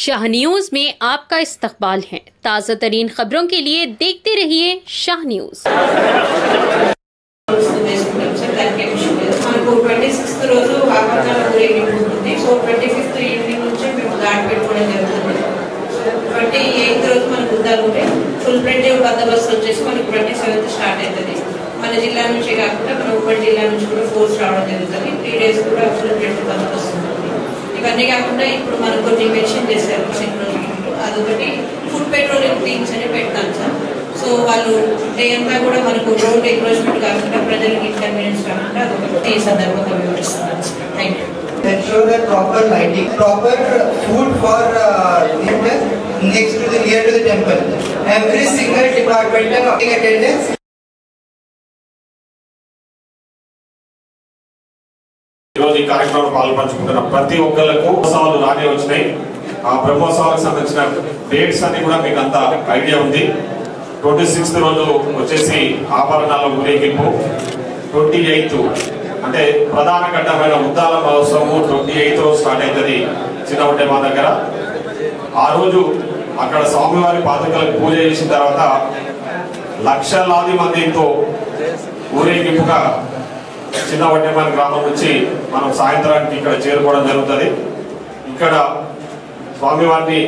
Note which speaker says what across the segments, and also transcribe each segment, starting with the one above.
Speaker 1: Shah news में आपका इस्तकबाल है। ताज़ा तरीन खबरों के लिए देखते रहिए शाह न्यूज।
Speaker 2: फुल प्रिंटिव बंदोबस्त मन 27 स्टार्ट అవుతది మన జిల్లా నుంచి కాకుండా మన ఉమ్మడి జిల్లా నుంచి కూడా ఫోర్స్ రావడం జరుగుతుంది 3 డేస్ కూడా ఫుల్ ప్రింటివ్ బందోబస్తు ఉంటుంది ఇవన్నీ కాకుండా ఇప్పుడు మనం కొన్ని మెన్షన్ చేశారు అదొకటి ఫుడ్ పెట్రోలింగ్ టీమ్స్ అని పెడతాం సార్ సో వాళ్ళు డే అంతా కూడా మనకు రోడ్ ఎంక్రోచ్మెంట్ కాకుండా ప్రజలకు ఇన్కన్వీనియన్స్ కాకుండా అదొకటి ఈ సందర్భంగా వివరిస్తున్నాను sir thank you
Speaker 3: ensure that proper lighting, proper food for next to the near to the temple. Every single departmental attendance.
Speaker 4: ఈరోజు ఈ కార్యక్రమంలో పాల్పంచుకుంటున్న ప్రతి ఒక్కళ్ళకు బ్రహ్మోత్సవాలు రానే వచ్చినాయి. ఆ బ్రహ్మోత్సవాలకు సంబంధించిన డేట్స్ అన్ని కూడా మీకు అంత ఐడియా ఉంది. 26th రోజు వచ్చేసి ఆభరణాల ఊరేగింపు, 28th అంటే ప్రధాన ఘట్టమైన ఉద్దాల మహోత్సవం 28th రోజు స్టార్ట్ అవుతుంది చిన్నవడ్డే మా దగ్గర. ఆ రోజు అక్కడ స్వామివారి పాదుకలకు పూజ చేసిన తర్వాత లక్షలాది మందితో ఊరేగింపుగా చిన్నవడ్డేమాన గ్రామం నుంచి మనం సాయంత్రానికి ఇక్కడ చేరుకోవడం జరుగుతుంది. ఇక్కడ స్వామివారిని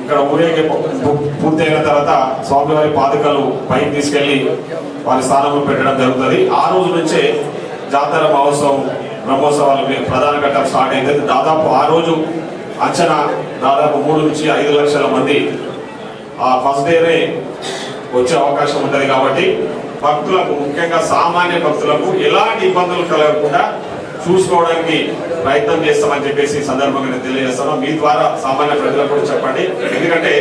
Speaker 4: ఇక్కడ ఊరేగింపు పూర్తయిన తర్వాత స్వామివారి పాదుకలు పైకి తీసుకెళ్లి వారి స్థానంలో పెట్టడం జరుగుతుంది. ఆ రోజు నుంచే జాతర మహోత్సవం బ్రహ్మోత్సవాలు ప్రధాన ఘట్టం స్టార్ట్ అవుతుంది. దాదాపు ఆ రోజు అంచనా దాదాపు 3 నుంచి 5 లక్షల మంది ఆ ఫస్ట్ డేనే వచ్చే అవకాశం ఉంటుంది. కాబట్టి భక్తులకు ముఖ్యంగా సామాన్య భక్తులకు ఎలాంటి ఇబ్బందులు కలగకుండా చూసుకోవడానికి ప్రయత్నం చేస్తామని చెప్పేసి సందర్భంగా నేను తెలియజేస్తాను. మీ ద్వారా సామాన్య ప్రజలకు కూడా చెప్పండి. ఎందుకంటే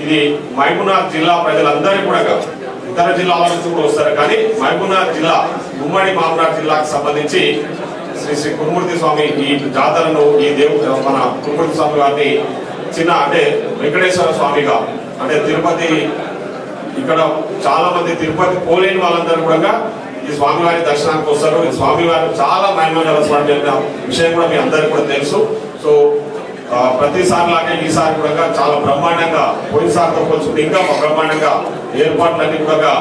Speaker 4: ఇది మహబూబ్నగర్ జిల్లా ప్రజలందరికీ కూడా ఇతర జిల్లాల నుంచి కూడా వస్తారు, కానీ మహబూబ్నగర్ జిల్లా ఉమ్మడి మహబూబ్నగర్ జిల్లాకు సంబంధించి శ్రీ కురుమూర్తి స్వామి ఈ జాతరను ఈ మన కురుమూర్తి స్వామి గారిని చిన్న అంటే వెంకటేశ్వర స్వామిగా అంటే తిరుపతి ఇక్కడ చాలా మంది తిరుపతి పోలేని వాళ్ళందరూ కూడా ఈ స్వామివారి దర్శనానికి వస్తారు. ఈ స్వామివారి చాలా మహిమగల విషయం కూడా మీ అందరికీ కూడా తెలుసు. సో ప్రతిసారి లాగా ఈసారి కూడా చాలా బ్రహ్మాండంగా పోయినసారితో పోల్చుకుంటే ఇంకా బ్రహ్మాండంగా ఏర్పాట్లన్నీ కూడా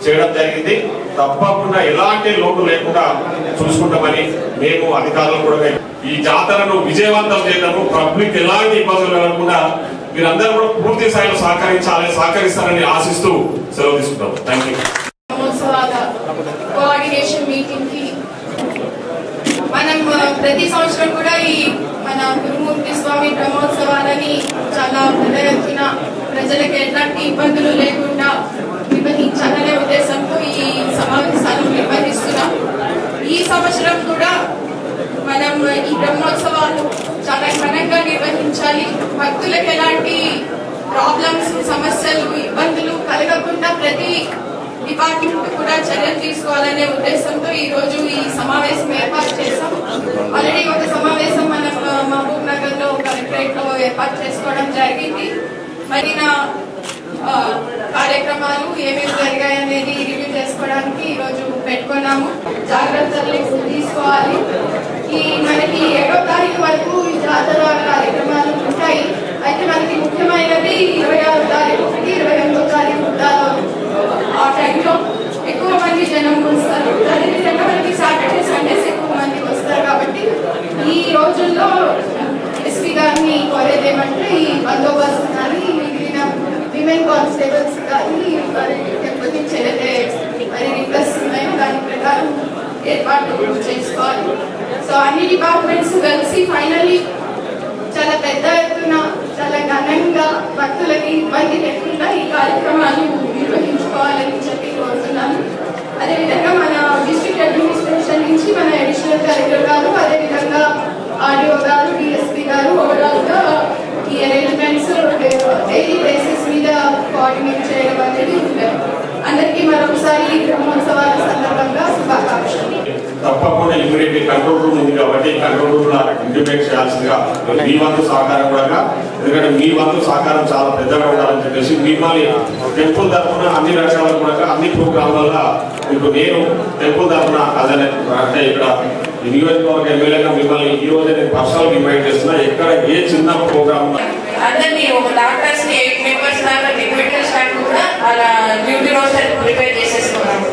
Speaker 4: చేయడం జరిగింది. తప్పకుండా ఎలాంటి లోటు లేకుండా చూసుకుంటామని మేము అధికారులు కూడా ఈ జాతరను విజయవంతం చేయడము పబ్లిక్ ఎలాంటి ఇబ్బందులు కలగకుండా మీరందరూ కూడా పూర్తి స్థాయిలో సహకరిస్తారని ఆశిస్తూ సెలవు తీసుకుంటాం. Thank you.
Speaker 5: కోఆర్డినేషన్ మీటింగ్ కి మనం ప్రతి సంవత్సరం కూడా ఈ మన గురుమూర్తి స్వామి బ్రహ్మోత్సవాలని చాలా పెద్ద ఎత్తున ప్రజలకు ఎలాంటి ఇబ్బందులు లేకుండా నిర్వహించాలనే ఉద్దేశంతో ఈ సమావేశాలు నిర్వహిస్తున్నాం. ఈ సంవత్సరం కూడా మనం ఈ బ్రహ్మోత్సవాలు చాలా ఘనంగా నిర్వహించాలి. భక్తులకు ఎలాంటి ప్రాబ్లమ్స్, సమస్యలు, ఇబ్బందులు కలగకుండా ప్రతి డిపార్ట్మెంట్ కూడా చర్యలు తీసుకోవాలనే ఉద్దేశంతో ఈ రోజు ఈ సమావేశం ఏర్పాటు చేశాం. ఆల్రెడీ ఒక సమావేశం మనం మహబూబ్ నగర్ లో కలెక్టరేట్ లో ఏర్పాటు చేసుకోవడం జరిగింది. మరిన కార్యక్రమాలు ఏమేమి జరిగాయనేది రివ్యూ చేసుకోవడానికి ఈ రోజు పెట్టుకున్నాము. జాగ్రత్తలు తీసుకోవాలి. ఈ మనకి 7వ తారీఖు వరకు ఈ జాతర కార్యక్రమాలు ఉంటాయి. అయితే మనకి ముఖ్యమైనది 26వ తారీఖు, 28వ తారీఖు ఆ టైంలో ఎక్కువ మంది జనం వస్తారు. అదేవిధంగా మనకి సాటర్డే సండేస్ ఎక్కువ మంది వస్తారు. కాబట్టి ఈ రోజుల్లో ఎస్పీ గారిని కోరేది ఏమంటే ఈ బందోబస్తు కానీ మిగిలిన విమెన్ కానిస్టేబుల్స్ కానీ దెబ్బతించి ఏదైతే మరి రిక్వెస్ట్ ఉన్నాయో దాని ప్రకారం ఏర్పాటు చేసుకోవాలి. సో అన్ని డిపార్ట్మెంట్స్ కలిసి ఫైనల్లీ చాలా పెద్ద ఎత్తున చాలా ఘనంగా భక్తులకి ఇబ్బంది లేకుండా ఈ కార్యక్రమాలు నిర్వహించుకోవాలని చెప్పి కోరుతున్నాను. అదేవిధంగా మన డిస్ట్రిక్ట్ అడ్మినిస్ట్రేషన్ నుంచి మన అడిషనల్ కలెక్టర్ గారు, అదేవిధంగా ఆర్డీఓ గారు, డిఎస్పీ గారు ఓవరాల్ గా ఈ అరేంజ్మెంట్స్ డైలీ బేసిస్ మీద కోఆర్డినేట్ చేయడం అనేది ఉంటాయి. అందరికీ మరొకసారి బ్రహ్మోత్సవాల సందర్భంగా శుభాకాంక్షలు.
Speaker 4: తప్పకుండా ఇమీడియట్లీ కంట్రోల్ రూమ్ ఉంది కాబట్టి కంట్రోల్ రూమ్ ఇంటిమేట్ చేయాల్సిందిగా మీ వంతు సహకారం కూడా, ఎందుకంటే మీ వంతు సహకారం చాలా పెద్దగా ఉండాలని చెప్పేసి మిమ్మల్ని టెంపుల్ తరఫున అన్ని రకాల కూడా అన్ని ప్రోగ్రాంల మీకు నేను టెంపుల్ తరఫున అంటే ఇక్కడ ఈ నియోజకవర్గ ఎమ్మెల్యేగా మిమ్మల్ని ఈ రోజు నేను పర్సనల్గా ఇన్వైట్ చేస్తున్నా. ఎక్కడ ఏ చిన్న ప్రోగ్రామ్
Speaker 2: అందరినీ ఒక డాక్టర్స్ ని 8 మెంబర్స్ దాకా మెడికల్ స్టాఫ్ కూడా అలా డ్యూటీ రోస్టర్ ప్రిపేర్ చేసేసుకున్నాము.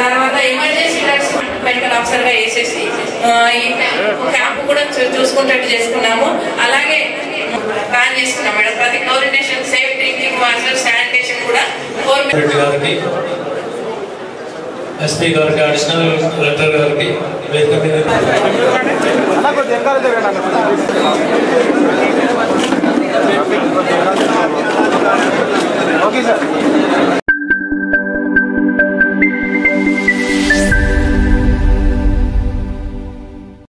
Speaker 2: తర్వాత ఎమర్జెన్సీ డ్రగ్స్ మెడికల్ ఆఫీసర్ గా వేసేసి ఈ క్యాంప్ కూడా చూసుకుంటట్టు చేసుకున్నాము. అలాగే ప్లాన్ చేసుకున్నాం మేడం. ప్రతి chlorination, safe drinking water, sanitation కూడా
Speaker 6: ఎస్పీ గారికి, అడిషనల్ కలెక్టర్ గారికి వేదిక మీద